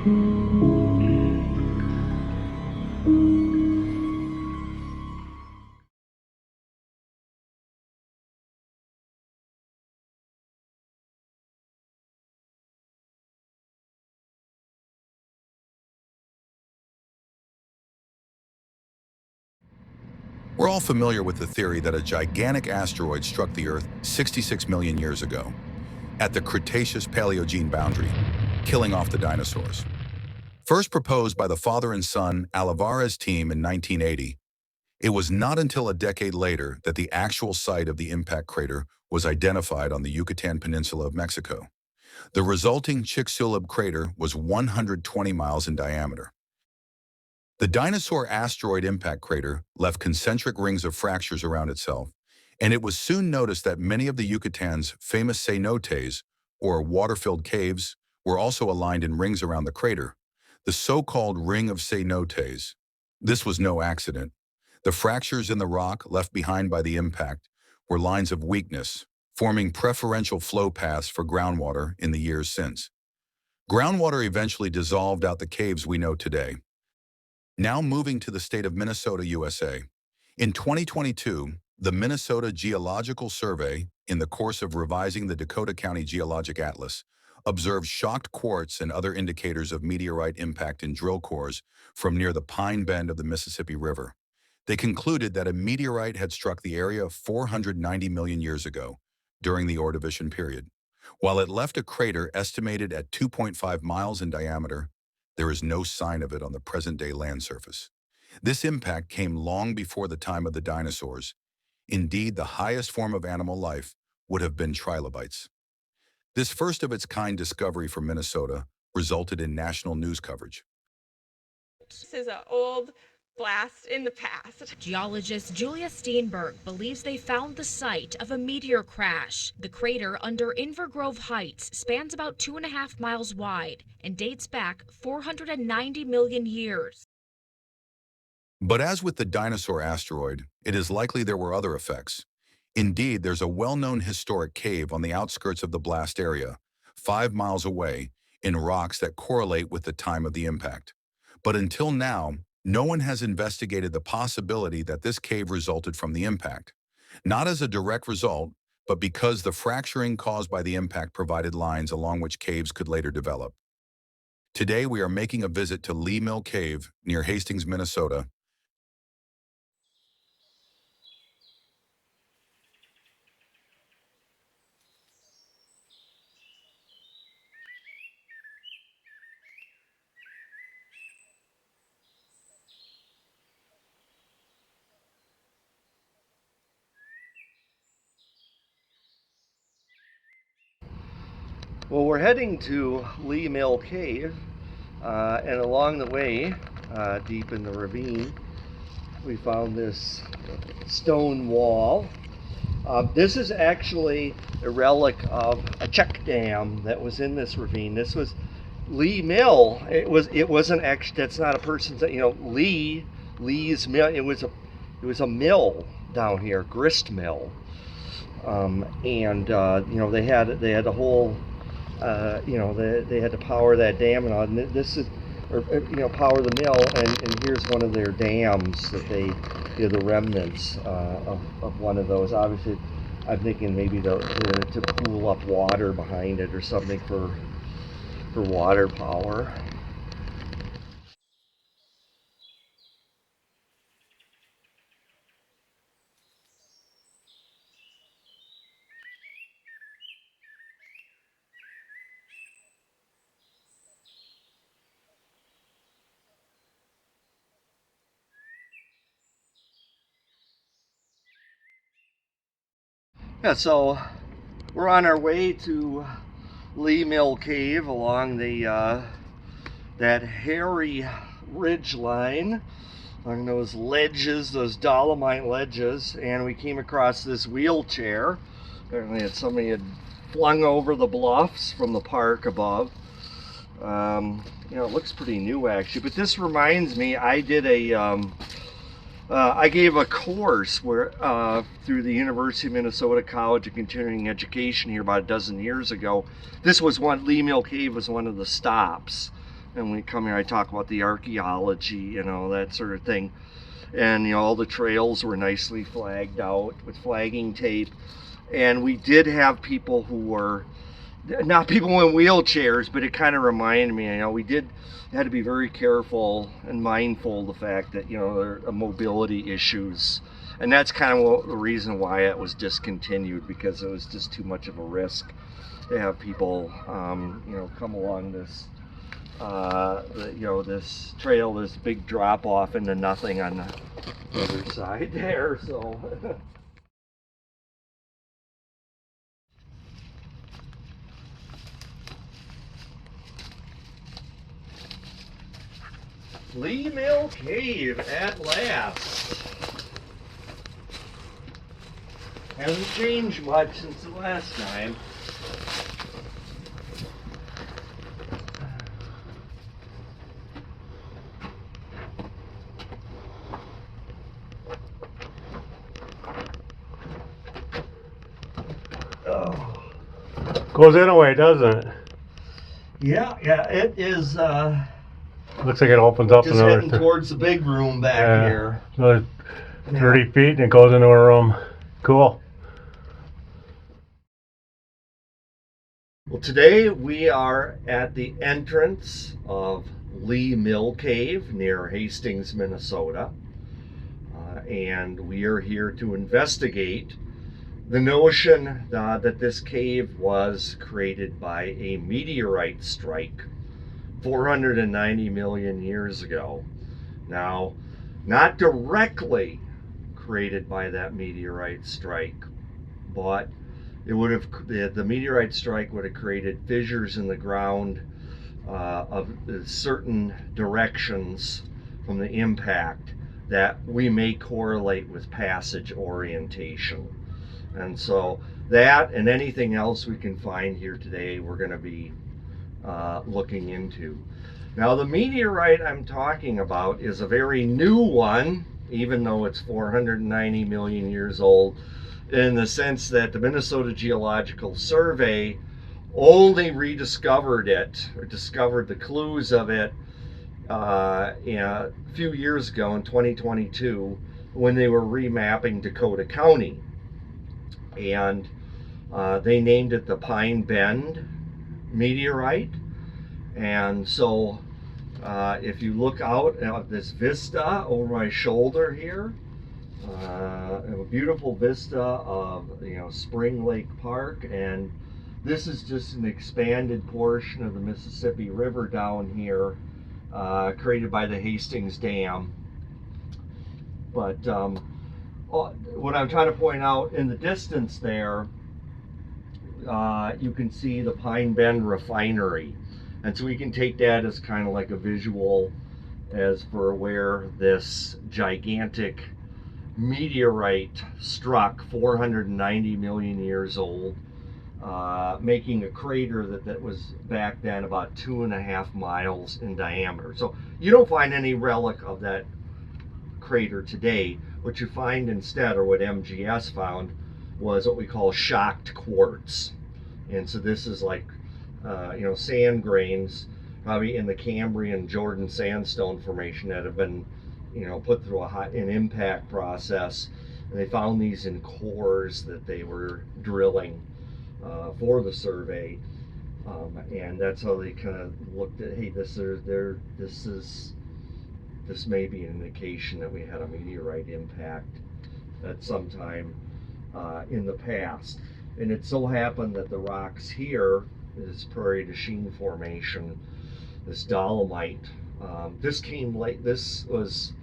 We're all familiar with the theory that a gigantic asteroid struck the Earth 66 million years ago, at the Cretaceous-Paleogene boundary, killing off the dinosaurs. First proposed by the father and son Alvarez team in 1980, it was not until a decade later that the actual site of the impact crater was identified on the Yucatan Peninsula of Mexico. The resulting Chicxulub crater was 120 miles in diameter. The dinosaur asteroid impact crater left concentric rings of fractures around itself, and it was soon noticed that many of the Yucatan's famous cenotes, or water-filled caves, were also aligned in rings around the crater, the so-called Ring of Cenotes. This was no accident. The fractures in the rock left behind by the impact were lines of weakness, forming preferential flow paths for groundwater in the years since. Groundwater eventually dissolved out the caves we know today. Now moving to the state of Minnesota, USA. In 2022, the Minnesota Geological Survey, in the course of revising the Dakota County Geologic Atlas, observed shocked quartz and other indicators of meteorite impact in drill cores from near the Pine Bend of the Mississippi River. They concluded that a meteorite had struck the area 490 million years ago, during the Ordovician period. While it left a crater estimated at 2.5 miles in diameter, there is no sign of it on the present-day land surface. This impact came long before the time of the dinosaurs. Indeed, the highest form of animal life would have been trilobites. This first-of-its-kind discovery from Minnesota resulted in national news coverage. This is an old blast in the past. Geologist Julia Steenberg believes they found the site of a meteor crash. The crater under Inver Grove Heights spans about 2.5 miles wide and dates back 490 million years. But as with the dinosaur asteroid, it is likely there were other effects. Indeed, there's a well-known historic cave on the outskirts of the blast area, 5 miles away, in rocks that correlate with the time of the impact. But until now, no one has investigated the possibility that this cave resulted from the impact, not as a direct result, but because the fracturing caused by the impact provided lines along which caves could later develop. Today, we are making a visit to Lee Mill Cave near Hastings, Minnesota. Well, we're heading to Lee Mill Cave, and along the way, deep in the ravine, we found this stone wall. This is actually a relic of a check dam that was in this ravine. This was Lee Mill. It wasn't actually. That's not a person's. Lee's Mill. It was a mill down here, grist mill, and they had a whole. They had to power that dam and all. And this is, power the mill. And here's one of their dams that the remnants of one of those. Obviously, I'm thinking maybe to pool up water behind it or something for water power. Yeah, so we're on our way to Lee Mill Cave along that hairy ridge line, along those ledges, those dolomite ledges, and we came across this wheelchair. Apparently somebody had flung over the bluffs from the park above. It looks pretty new actually, but this reminds me, I gave a course where through the University of Minnesota College of Continuing Education here about a dozen years ago. This was Lee Mill Cave was one of the stops and we come here, I talk about the archaeology, you know, that sort of thing. And, you know, all the trails were nicely flagged out with flagging tape. And we did have people who were, not people in wheelchairs, but it kind of reminded me, you know, we had to be very careful and mindful of the fact that, you know, there are mobility issues. And that's kind of the reason why it was discontinued, because it was just too much of a risk to have people, you know, come along this, you know, this trail, this big drop off into nothing on the other side there. So. Lee Mill Cave at last. Hasn't changed much since the last time. Oh. Goes in a way, doesn't it? Yeah, it is. Looks like it opens up Just another heading towards the big room back here. another 30 feet and it goes into a room. Cool. Well, today we are at the entrance of Lee Mill Cave near Hastings, Minnesota. And we are here to investigate the notion that this cave was created by a meteorite strike 490 million years ago. Now, not directly created by that meteorite strike, but it would have, the meteorite strike would have created fissures in the ground of certain directions from the impact that we may correlate with passage orientation. And so that and anything else we can find here today, we're going to be looking into. Now, the meteorite I'm talking about is a very new one, even though it's 490 million years old, in the sense that the Minnesota Geological Survey only rediscovered it, or discovered the clues of it a few years ago in 2022 when they were remapping Dakota County. And they named it the Pine Bend meteorite. And so if you look out at this vista over my shoulder here, a beautiful vista of, you know, Spring Lake Park, and this is just an expanded portion of the Mississippi River down here, created by the Hastings Dam. But what I'm trying to point out in the distance there, you can see the Pine Bend refinery. And so we can take that as kind of like a visual as for where this gigantic meteorite struck 490 million years old, making a crater that was back then about 2.5 miles in diameter. So you don't find any relic of that crater today. What you find instead, or what MGS found, was what we call shocked quartz. And so this is like you know, sand grains, probably in the Cambrian Jordan sandstone formation that have been, you know, put through an impact process. And they found these in cores that they were drilling for the survey, and that's how they kind of looked at, hey, this may be an indication that we had a meteorite impact at some time in the past. And it so happened that the rocks here, this Prairie du Chien formation, this dolomite, this came late. This was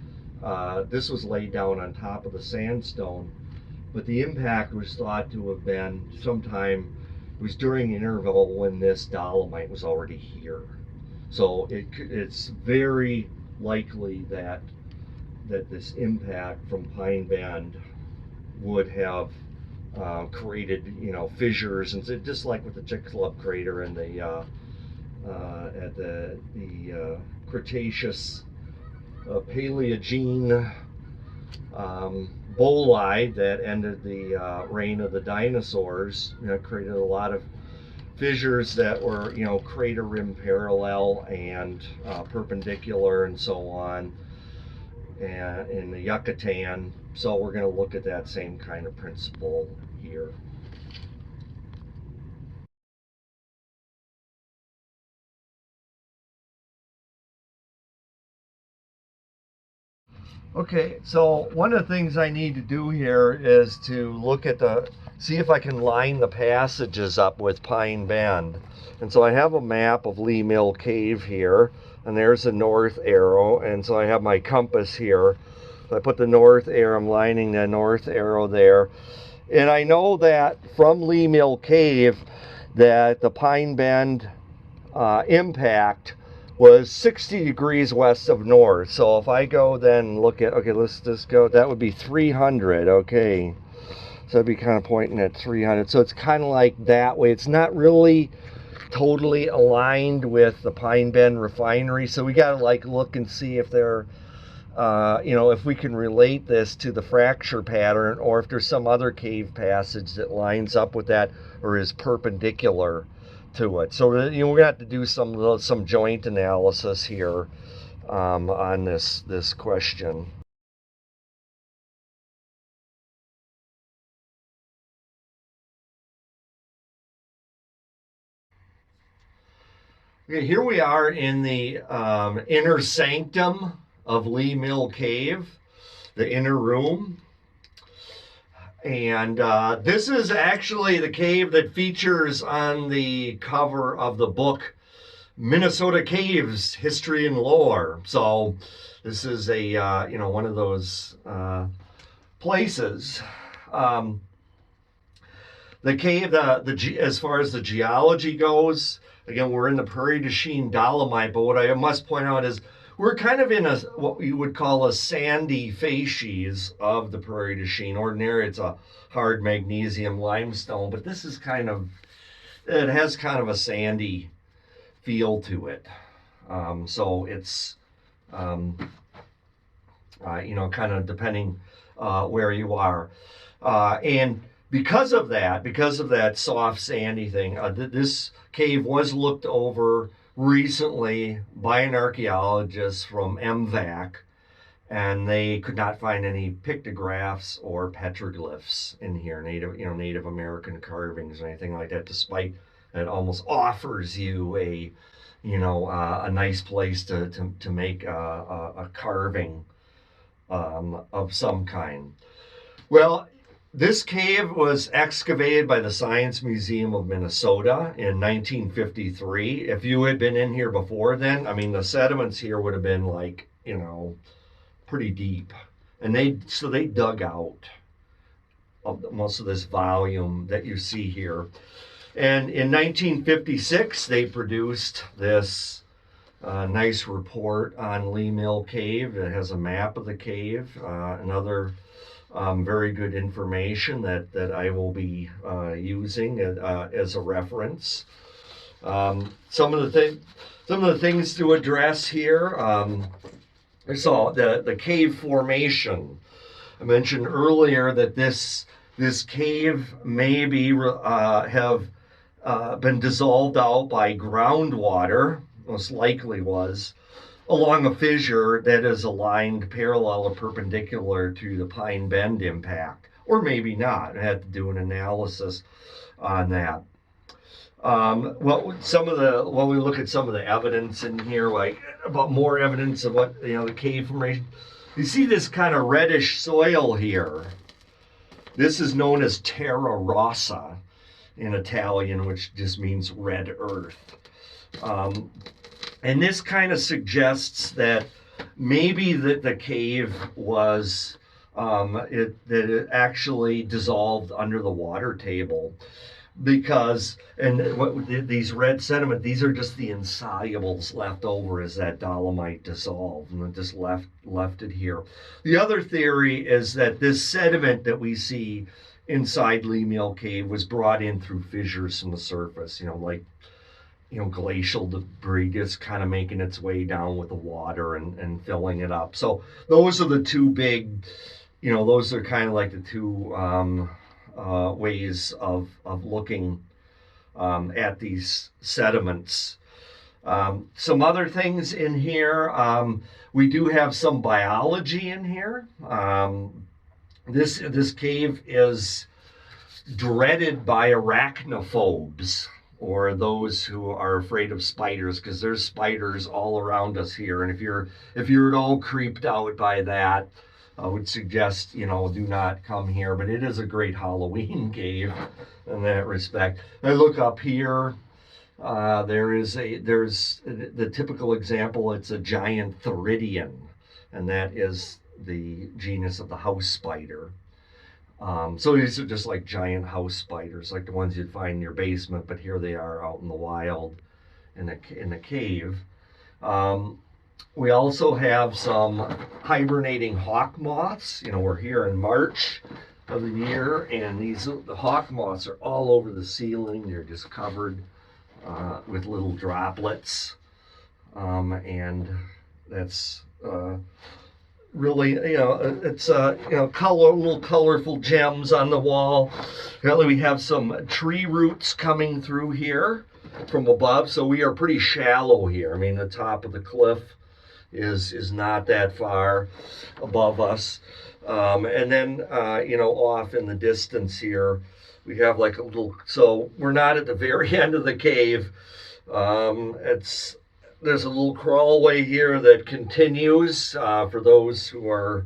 laid down on top of the sandstone, but the impact was thought to have been sometime. It was during the interval when this dolomite was already here. So it's very likely that this impact from Pine Bend would have created, you know, fissures, and so just like with the Chicxulub crater and the at the Cretaceous Paleogene boli that ended the reign of the dinosaurs, you know, created a lot of fissures that were, crater rim parallel and perpendicular and so on, and in the Yucatan. So we're going to look at that same kind of principle here. Okay, so one of the things I need to do here is to look at see if I can line the passages up with Pine Bend. And so I have a map of Lee Mill Cave here, and there's the north arrow, and so I have my compass here. So I put the north arrow, I'm lining the north arrow there. And I know that from Lee Mill Cave that the Pine Bend impact was 60 degrees west of north. So if I go then look at, okay, let's just go, that would be 300, okay. So I'd be kind of pointing at 300. So it's kind of like that way. It's not really totally aligned with the Pine Bend refinery. So we got to like look and see if they're, if we can relate this to the fracture pattern, or if there's some other cave passage that lines up with that or is perpendicular to it. So we're gonna have to do some joint analysis here on this question. Okay, here we are in the inner sanctum of Lee Mill Cave, the inner room. And this is actually the cave that features on the cover of the book Minnesota Caves, History and Lore. So this is a, one of those places. The cave, as far as the geology goes, again, we're in the Prairie du Chien dolomite, but what I must point out is we're kind of in what you would call a sandy facies of the Prairie du Chien. Ordinarily, it's a hard magnesium limestone, but this is it has kind of a sandy feel to it. So it's, kind of depending where you are. And because of that soft sandy thing, this cave was looked over recently by an archaeologist from MVAC, and they could not find any pictographs or petroglyphs in here, Native American carvings or anything like that, despite it almost offers you a nice place to make a carving of some kind. Well, this cave was excavated by the Science Museum of Minnesota in 1953. If you had been in here before then, I mean, the sediments here would have been like, pretty deep. And they dug out most of this volume that you see here. And in 1956, they produced this nice report on Lee Mill Cave. It has a map of the cave, another very good information that I will be using as a reference. Some of the things to address here. So the cave formation. I mentioned earlier that this cave may have been dissolved out by groundwater, most likely was, along a fissure that is aligned parallel or perpendicular to the Pine Bend impact, or maybe not. I had to do an analysis on that. When we look at some of the evidence in here, like about more evidence of what the cave formation, you see this kind of reddish soil here. This is known as terra rossa in Italian, which just means red earth. And this kind of suggests that maybe the cave was, that it actually dissolved under the water table, because, these red sediment, these are just the insolubles left over as that dolomite dissolved, and it just left it here. The other theory is that this sediment that we see inside Lee Mill Cave was brought in through fissures from the surface, glacial debris just kind of making its way down with the water and filling it up. So those are the two big, those are kind of like the two ways of looking at these sediments. Some other things in here, we do have some biology in here. This cave is dreaded by arachnophobes, or those who are afraid of spiders, because there's spiders all around us here. And if you're at all creeped out by that, I would suggest, do not come here. But it is a great Halloween cave in that respect. I look up here. There's the typical example. It's a giant theridion, and that is the genus of the house spider. So these are just like giant house spiders, like the ones you'd find in your basement, but here they are out in the wild in a cave. We also have some hibernating hawk moths. We're here in March of the year, and the hawk moths are all over the ceiling. They're just covered with little droplets, and that's really, it's little colorful gems on the wall. Apparently we have some tree roots coming through here from above, so we are pretty shallow here. I mean, the top of the cliff is not that far above us. And then, off in the distance here, we have like a little, so we're not at the very end of the cave. There's a little crawlway here that continues for those who are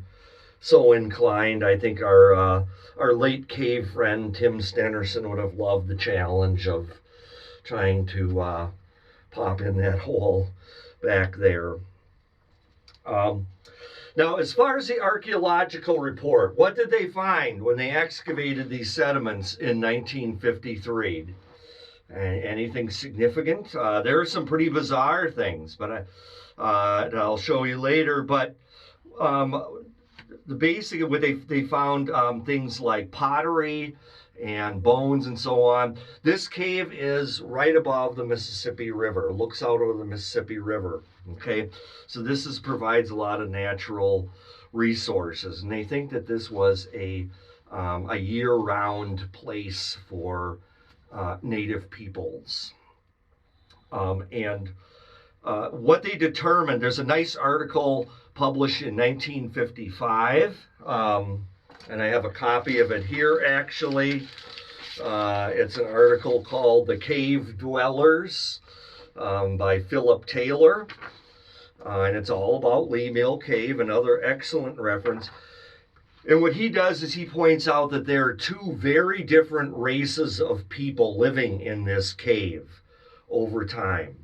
so inclined. I think our late cave friend Tim Stenerson would have loved the challenge of trying to pop in that hole back there. Now, as far as the archaeological report, what did they find when they excavated these sediments in 1953? Anything significant? There are some pretty bizarre things, but I'll show you later. But the basic of what they found, things like pottery and bones and so on. This cave is right above the Mississippi River. It looks out over the Mississippi River. Okay, so this provides a lot of natural resources, and they think that this was a year-round place for native peoples. And what they determined, there's a nice article published in 1955, and I have a copy of it here actually. It's an article called "The Cave Dwellers" by Philip Taylor, and it's all about Lee Mill Cave, another excellent reference. And what he does is he points out that there are two very different races of people living in this cave over time.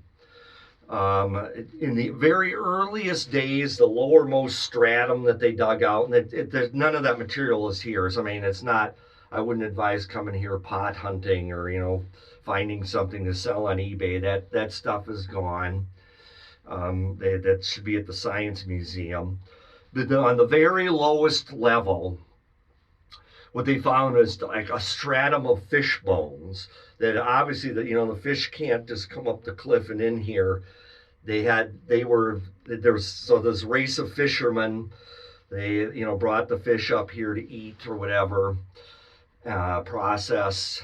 In the very earliest days, the lowermost stratum that they dug out, and none of that material is here. So, I mean, it's not, I wouldn't advise coming here pot hunting or, finding something to sell on eBay. That stuff is gone. That should be at the Science Museum. On the very lowest level, what they found is like a stratum of fish bones that obviously the fish can't just come up the cliff and in here. There was this race of fishermen. They brought the fish up here to eat or whatever, process,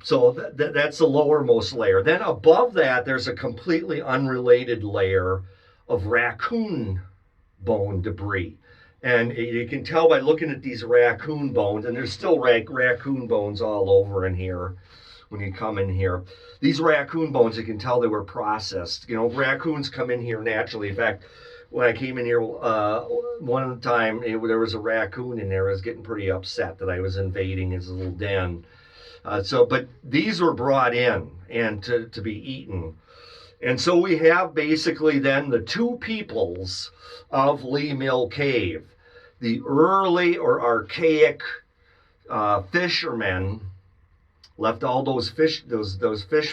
so that's the lowermost layer. Then above that, there's a completely unrelated layer of raccoon bone debris. And you can tell by looking at these raccoon bones, and there's still raccoon bones all over in here when you come in here. These raccoon bones, you can tell they were processed. Raccoons come in here naturally. In fact, when I came in here one time, there was a raccoon in there. I was getting pretty upset that I was invading his little den. But these were brought in and to be eaten. And so we have basically then the two peoples of Lee Mill Cave. The early or archaic fishermen left all those fish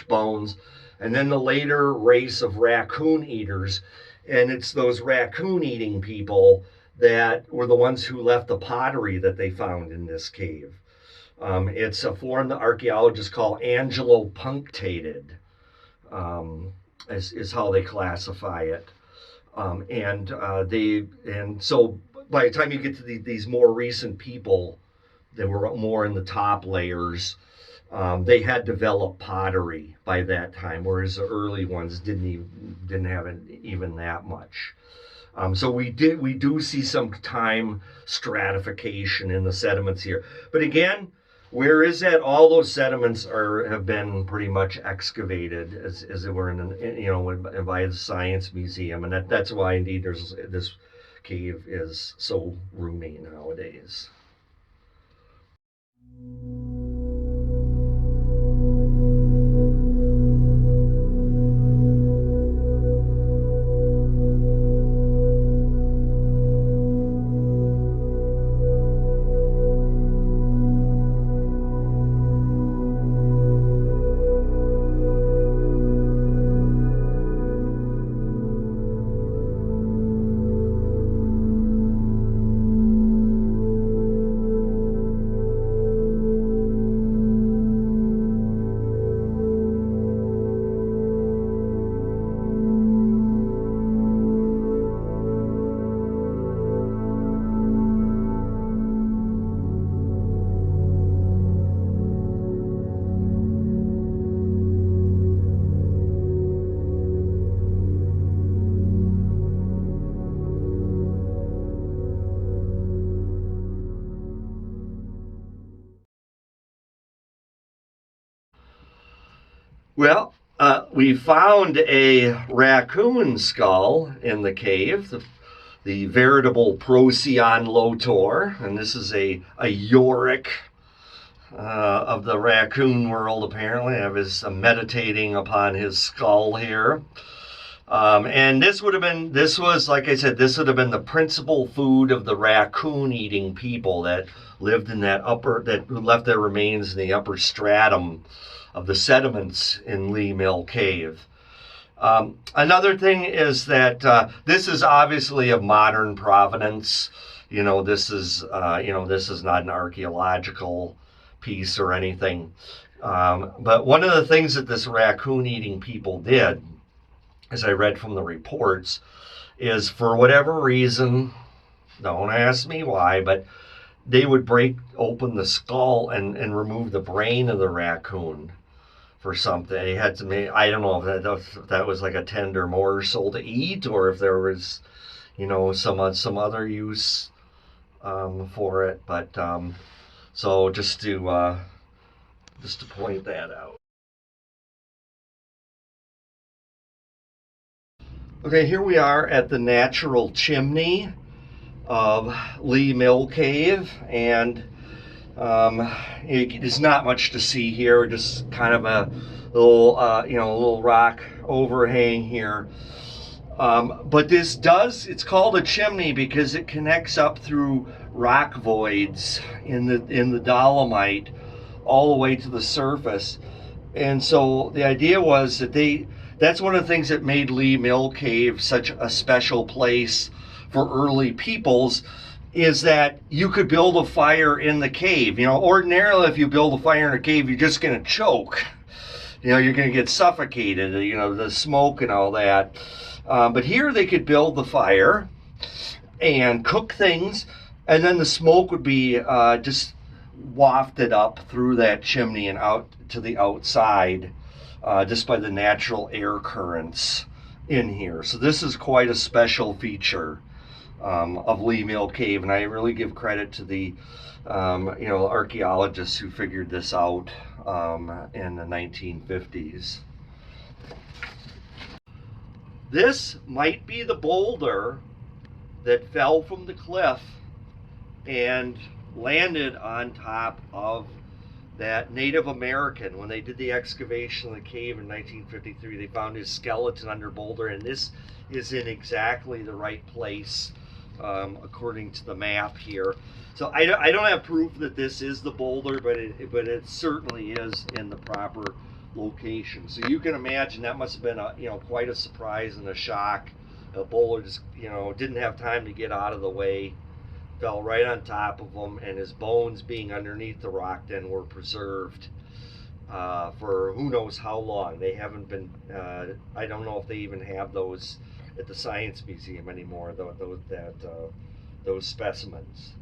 bones, and then the later race of raccoon eaters. And it's those raccoon eating people that were the ones who left the pottery that they found in this cave. It's a form that archaeologists call angelopunctated, is how they classify it. And so by the time you get to these more recent people, that were more in the top layers, they had developed pottery by that time, whereas the early ones didn't have even that much. So we do see some time stratification in the sediments here. But again, where is that? All those sediments have been pretty much excavated as it were by the Science Museum, and that's why indeed this cave is so roomy nowadays. Well, we found a raccoon skull in the cave, the veritable Procyon lotor, and this is a Yorick of the raccoon world, apparently. I was meditating upon his skull here. And this would have been the principal food of the raccoon-eating people that lived in that left their remains in the upper stratum of the sediments in Lee Mill Cave. Another thing is that this is obviously of modern provenance. This is not an archaeological piece or anything. But one of the things that this raccoon-eating people did, as I read from the reports, is for whatever reason, don't ask me why, but they would break open the skull and remove the brain of the raccoon for something. They had to make, I don't know if that was like a tender morsel to eat, or if there was, some other use for it. But so just to point that out. Okay, here we are at the natural chimney of Lee Mill Cave, and there's not much to see here. Just kind of a little rock overhang here. But it's called a chimney because it connects up through rock voids in the dolomite all the way to the surface. And so the idea was that that's one of the things that made Lee Mill Cave such a special place for early peoples, is that you could build a fire in the cave. Ordinarily, if you build a fire in a cave, you're just going to choke. You're going to get suffocated, the smoke and all that. But here they could build the fire and cook things, and then the smoke would be just wafted up through that chimney and out to the outside, just by the natural air currents in here. So this is quite a special feature of Lee Mill Cave, and I really give credit to the archaeologists who figured this out in the 1950s. This might be the boulder that fell from the cliff and landed on top of that Native American. When they did the excavation of the cave in 1953, they found his skeleton under boulder, and this is in exactly the right place according to the map here. So I don't have proof that this is the boulder, but it certainly is in the proper location. So you can imagine that must have been quite a surprise and a shock. The boulder just didn't have time to get out of the way, fell right on top of him, and his bones, being underneath the rock, then were preserved for who knows how long. They haven't been, I don't know if they even have those at the Science Museum anymore, those specimens.